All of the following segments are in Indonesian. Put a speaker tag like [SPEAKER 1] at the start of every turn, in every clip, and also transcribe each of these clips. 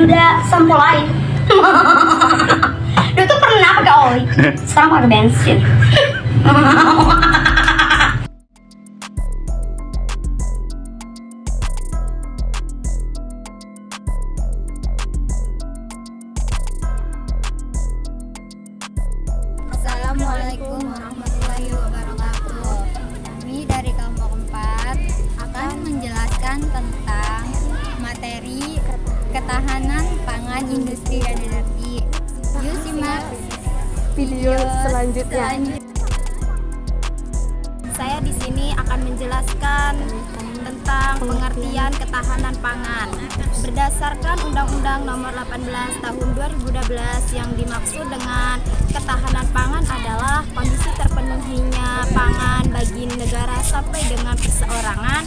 [SPEAKER 1] udah sampo lain. Dulu tuh pernah pakai oli, sekarang pakai bensin.
[SPEAKER 2] Assalamualaikum warahmatullahi wabarakatuh. Kami dari kelompok 4 akan menjelaskan tentang materi ketahanan pangan, industri, dan energi. Yuk simak
[SPEAKER 3] video selanjutnya.
[SPEAKER 2] Saya di sini akan menjelaskan tentang pengertian ketahanan pangan. Berdasarkan Undang-Undang Nomor 18 Tahun 2012, yang dimaksud dengan ketahanan pangan adalah kondisi terpenuhinya pangan bagi negara sampai dengan perseorangan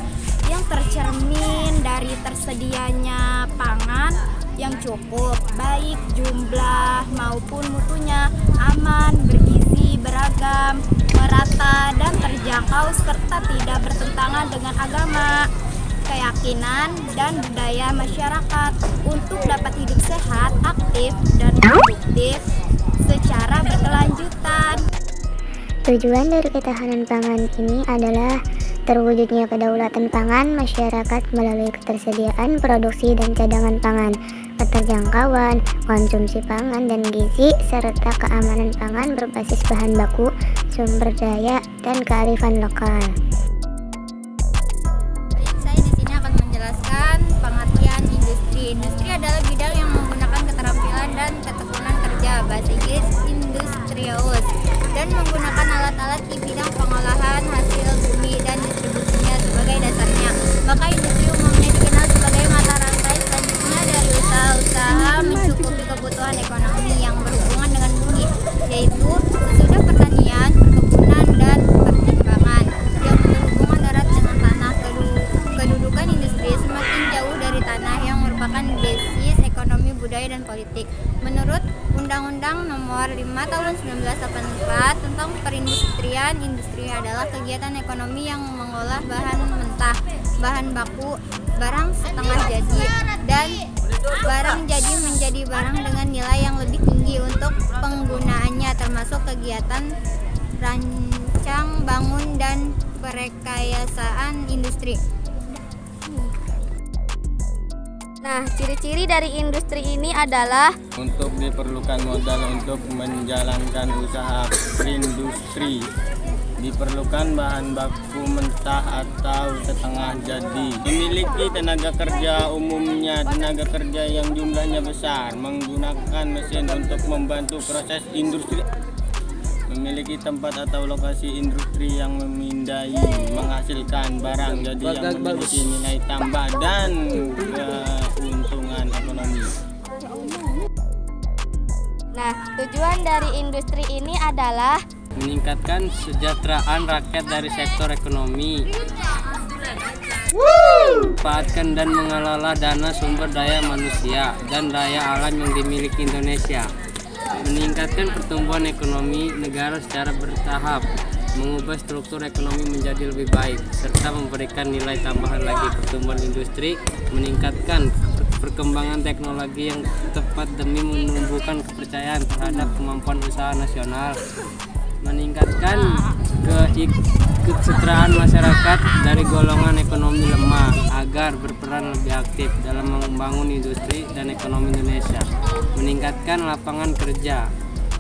[SPEAKER 2] yang tercermin dari tersedianya pangan yang cukup, baik jumlah maupun mutunya, aman, bergizi, beragam, merata, dan terjangkau, serta tidak bertentangan dengan agama, keyakinan, dan budaya masyarakat untuk dapat hidup sehat, aktif, dan produktif secara berkelanjutan.
[SPEAKER 4] Tujuan dari ketahanan pangan ini adalah terwujudnya kedaulatan pangan masyarakat melalui ketersediaan produksi dan cadangan pangan, keterjangkauan, konsumsi pangan dan gizi, serta keamanan pangan berbasis bahan baku, sumber daya, dan kearifan lokal.
[SPEAKER 2] Saya di sini akan menjelaskan pengertian industri. Industri adalah bidang yang menggunakan keterampilan dan ketekunan kerja, bahasa Inggris industrious, dan menggunakan alat-alat di bidang pengolahan hasil bumi dan distribusinya sebagai dasarnya. Maka industri umumnya dikenal sebagai mata rantai selanjutnya dari usaha-usaha mencukupi kebutuhan ekonomi yang berhubungan dengan bumi, yaitu sesudah pertanian, perkebunan, dan pertambangan yang berhubungan erat dengan tanah. Kedudukan industri semakin jauh dari tanah yang merupakan basis ekonomi, budaya, dan politik. Menurut Undang-Undang Nomor 5 Tahun 1984 tentang perindustrian, industri adalah kegiatan ekonomi yang mengolah bahan mentah, bahan baku, barang setengah jadi, dan barang jadi menjadi barang dengan nilai yang lebih tinggi untuk penggunaannya, termasuk kegiatan rancang, bangun, dan perekayasaan industri.
[SPEAKER 3] Nah, ciri-ciri dari industri ini adalah
[SPEAKER 5] untuk diperlukan modal untuk menjalankan usaha perindustri, diperlukan bahan baku mentah atau setengah jadi, memiliki tenaga kerja, umumnya tenaga kerja yang jumlahnya besar, menggunakan mesin untuk membantu proses industri, memiliki tempat atau lokasi industri yang memindai, menghasilkan barang jadi yang memiliki nilai tambah dan keuntungan ekonomi.
[SPEAKER 3] Nah, tujuan dari industri ini adalah
[SPEAKER 6] meningkatkan kesejahteraan rakyat dari sektor ekonomi, memanfaatkan dan mengelola dana sumber daya manusia dan daya alam yang dimiliki Indonesia, meningkatkan pertumbuhan ekonomi negara secara bertahap, mengubah struktur ekonomi menjadi lebih baik, serta memberikan nilai tambahan lagi pertumbuhan industri, meningkatkan perkembangan teknologi yang tepat demi menumbuhkan kepercayaan terhadap kemampuan usaha nasional, meningkatkan keikutsertaan masyarakat dari golongan ekonomi lemah agar berperan lebih aktif dalam membangun industri dan ekonomi Indonesia, meningkatkan lapangan kerja,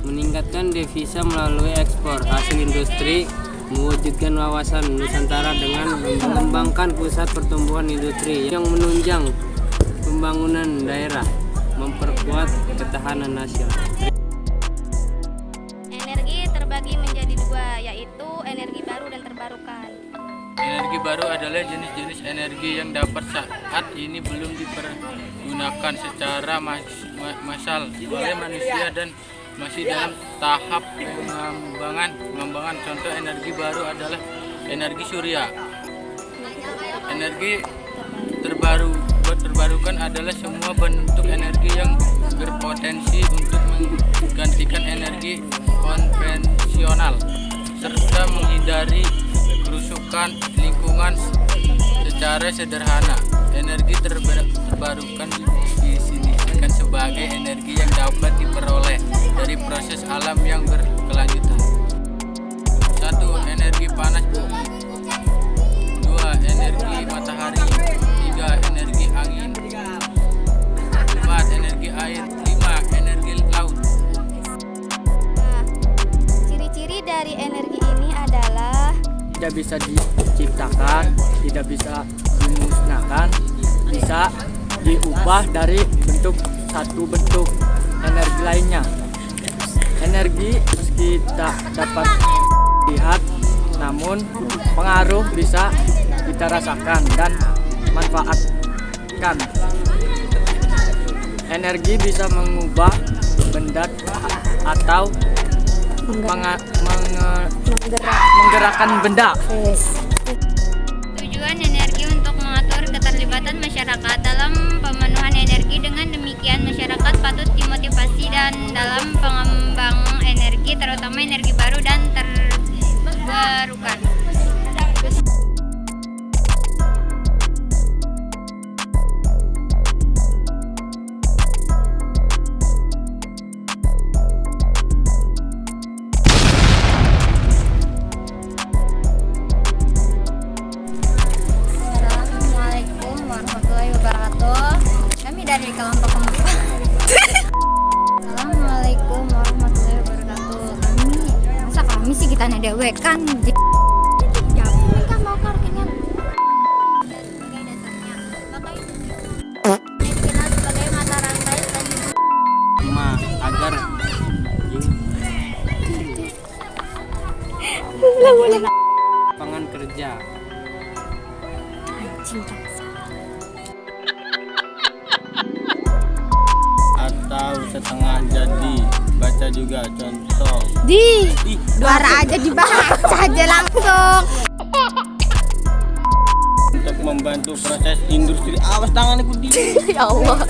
[SPEAKER 6] meningkatkan devisa melalui ekspor hasil industri, mewujudkan wawasan Nusantara dengan mengembangkan pusat pertumbuhan industri yang menunjang pembangunan daerah, memperkuat ketahanan nasional.
[SPEAKER 3] energi terbagi menjadi dua, yaitu energi baru dan terbarukan.
[SPEAKER 5] Energi baru adalah jenis-jenis energi yang dapat saat ini belum dipergunakan secara massal oleh manusia dan masih dalam tahap pengembangan. Contoh energi baru adalah energi surya. Energi terbarukan adalah semua bentuk energi yang berpotensi untuk menggantikan energi konvensional serta menghindari kerusakan lingkungan secara sederhana. Energi terbarukan di sini
[SPEAKER 7] diartikan sebagai energi yang dapat diperoleh dari proses alam yang berkelanjutan. 1. Energi panas bumi. 2. Energi matahari. 3. Energi angin. 4. Energi air. 5. Energi laut.
[SPEAKER 3] Nah, ciri-ciri dari energi ini adalah
[SPEAKER 8] tidak bisa diciptakan, tidak bisa dimusnahkan, bisa diubah dari satu bentuk energi lainnya. Energi meski tak dapat dilihat, namun pengaruh bisa kita rasakan dan manfaatkan. Energi bisa mengubah benda atau menggerakkan benda.
[SPEAKER 2] Tujuan energi untuk mengatur keterlibatan masyarakat dalam pemenuhan energi. Dengan demikian, masyarakat patut dimotivasi dan dalam pengembangan energi, terutama energi baru dan terbarukan. Assalamualaikum warahmatullahi wabarakatuh. Kami dari kelompok pemuda. Assalamualaikum warahmatullahi wabarakatuh. Kami sih kita dewe kan. Ya, mereka mau kartunya. Sebagai dasarnya, maka itu dikenal sebagai mata rantai selanjutnya.
[SPEAKER 6] 5. Agar lapangan kerja.
[SPEAKER 5] Atau setengah jadi. Baca juga contoh.
[SPEAKER 2] Suara aja dibaca aja langsung.
[SPEAKER 5] Untuk membantu proses industri. Awas tangan ikut di.
[SPEAKER 2] Ya Allah.